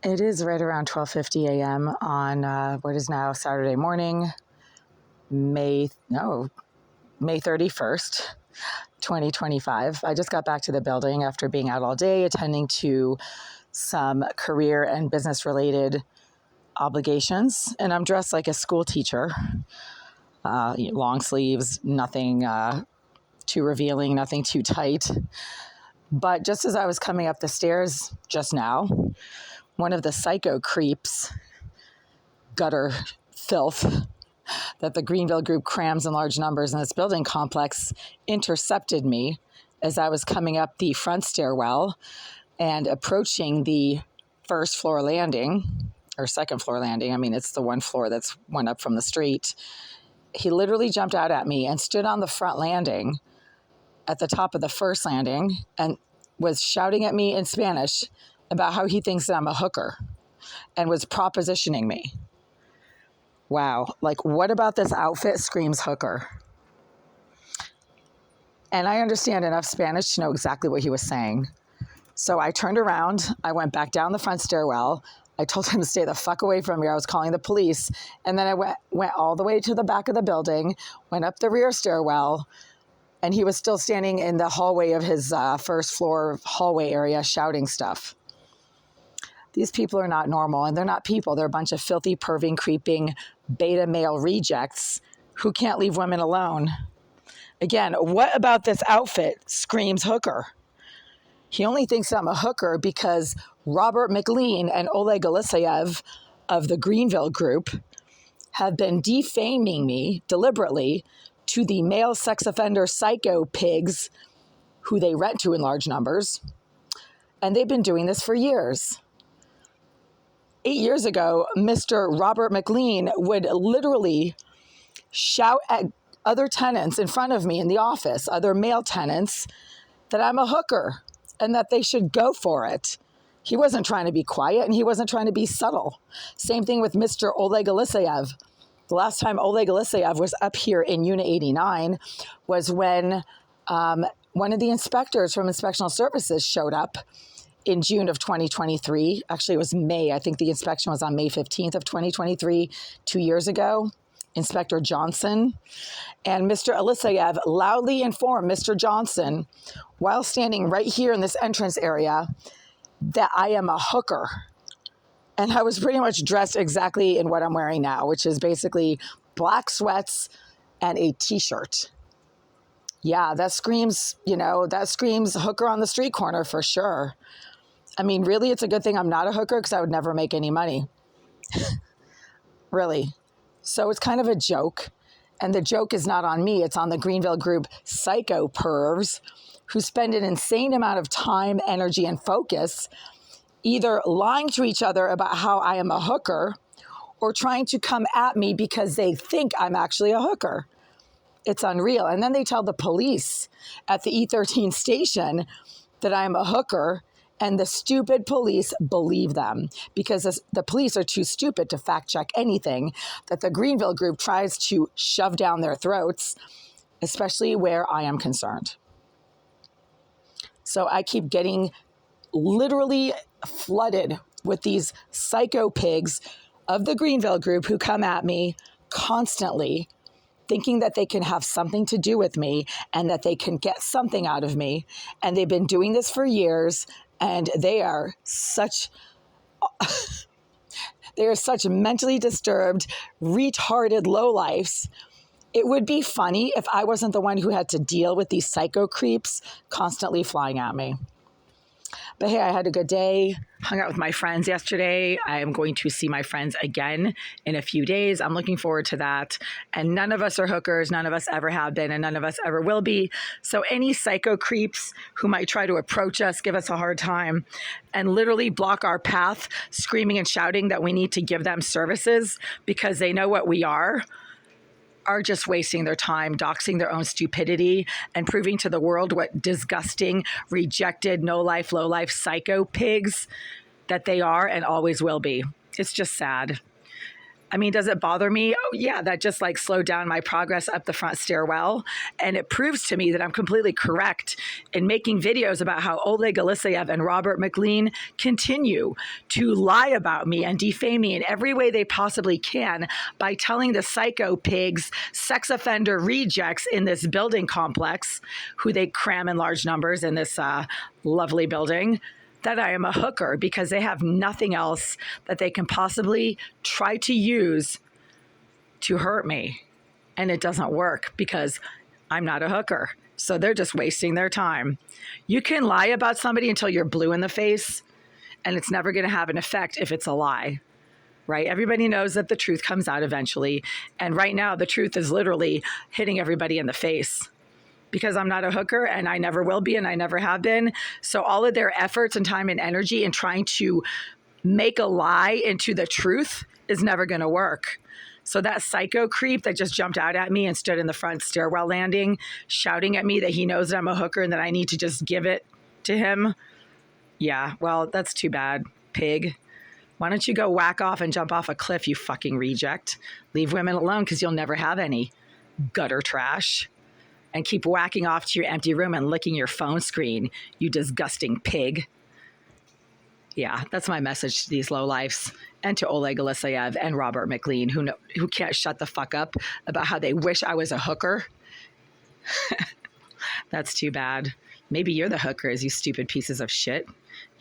It is right around 12:50 a.m. on what is now Saturday morning, May 31st, 2025. I just got back to the building after being out all day attending to some career and business related obligations, and I'm dressed like a school teacher. Long sleeves, nothing too revealing, nothing too tight. But just as I was coming up the stairs just now, one of the psycho creeps, gutter filth that the Greenville Group crams in large numbers in this building complex, intercepted me as I was coming up the front stairwell and approaching the first floor landing, or second floor landing. I mean, it's the one floor that's one up from the street. He literally jumped out at me and stood on the front landing at the top of the first landing and was shouting at me in Spanish about how he thinks that I'm a hooker and was propositioning me. Wow. Like, what about this outfit screams hooker? And I understand enough Spanish to know exactly what he was saying. So I turned around. I went back down the front stairwell. I told him to stay the fuck away from me. I was calling the police. And then I went all the way to the back of the building, went up the rear stairwell, and he was still standing in the hallway of his first floor hallway area shouting stuff. These people are not normal, and they're not people. They're a bunch of filthy, perving, creeping, beta male rejects who can't leave women alone. Again, what about this outfit screams hooker? He only thinks I'm a hooker because Robert McLean and Oleg Aleseyev of the Greenville Group have been defaming me deliberately to the male sex offender psycho pigs who they rent to in large numbers. And they've been doing this for years. 8 years ago, Mr. Robert McLean would literally shout at other tenants in front of me in the office, other male tenants, that I'm a hooker and that they should go for it. He wasn't trying to be quiet and he wasn't trying to be subtle. Same thing with Mr. Oleg Aleseyev. The last time Oleg Aleseyev was up here in Unit 89 was when one of the inspectors from Inspectional Services showed up in June of 2023. Actually, it was May. I think the inspection was on May 15th of 2023, 2 years ago. Inspector Johnson. And Mr. Aleseyev loudly informed Mr. Johnson, while standing right here in this entrance area, that I am a hooker. And I was pretty much dressed exactly in what I'm wearing now, which is basically black sweats and a t-shirt. Yeah, that screams hooker on the street corner for sure. I mean, really, it's a good thing I'm not a hooker because I would never make any money. Really. So it's kind of a joke. And the joke is not on me. It's on the Greenville Group psycho pervs who spend an insane amount of time, energy, and focus either lying to each other about how I am a hooker or trying to come at me because they think I'm actually a hooker. It's unreal. And then they tell the police at the E13 station that I'm a hooker, and the stupid police believe them because the police are too stupid to fact check anything that the Greenville Group tries to shove down their throats, especially where I am concerned. So I keep getting literally flooded with these psycho pigs of the Greenville Group who come at me constantly, thinking that they can have something to do with me and that they can get something out of me. And they've been doing this for years, and they are such mentally disturbed, retarded lowlifes. It would be funny if I wasn't the one who had to deal with these psycho creeps constantly flying at me. But hey, I had a good day, hung out with my friends yesterday. I am going to see my friends again in a few days. I'm looking forward to that. And none of us are hookers. None of us ever have been, and none of us ever will be. So any psycho creeps who might try to approach us, give us a hard time, and literally block our path, screaming and shouting that we need to give them services because they know what we are just wasting their time, doxing their own stupidity, and proving to the world what disgusting, rejected, no-life, low-life psycho pigs that they are and always will be. It's just sad. I mean, does it bother me? Oh, yeah, that just like slowed down my progress up the front stairwell. And it proves to me that I'm completely correct in making videos about how Oleg Alisiev and Robert McLean continue to lie about me and defame me in every way they possibly can by telling the psycho pigs, sex offender rejects in this building complex, who they cram in large numbers in this lovely building, that I am a hooker, because they have nothing else that they can possibly try to use to hurt me. And it doesn't work because I'm not a hooker. So they're just wasting their time. You can lie about somebody until you're blue in the face, and it's never going to have an effect if it's a lie, right? Everybody knows that the truth comes out eventually. And right now, the truth is literally hitting everybody in the face, because I'm not a hooker and I never will be and I never have been. So all of their efforts and time and energy in trying to make a lie into the truth is never going to work. So that psycho creep that just jumped out at me and stood in the front stairwell landing, shouting at me that he knows that I'm a hooker and that I need to just give it to him. Yeah, well, that's too bad, pig. Why don't you go whack off and jump off a cliff, you fucking reject? Leave women alone because you'll never have any. Gutter trash. And keep whacking off to your empty room and licking your phone screen, you disgusting pig. Yeah, that's my message to these lowlifes and to Oleg Alisiev and Robert McLean, who can't shut the fuck up about how they wish I was a hooker. That's too bad. Maybe you're the hookers, you stupid pieces of shit.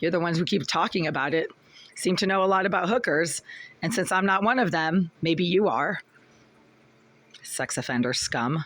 You're the ones who keep talking about it, seem to know a lot about hookers. And since I'm not one of them, maybe you are. Sex offender scum.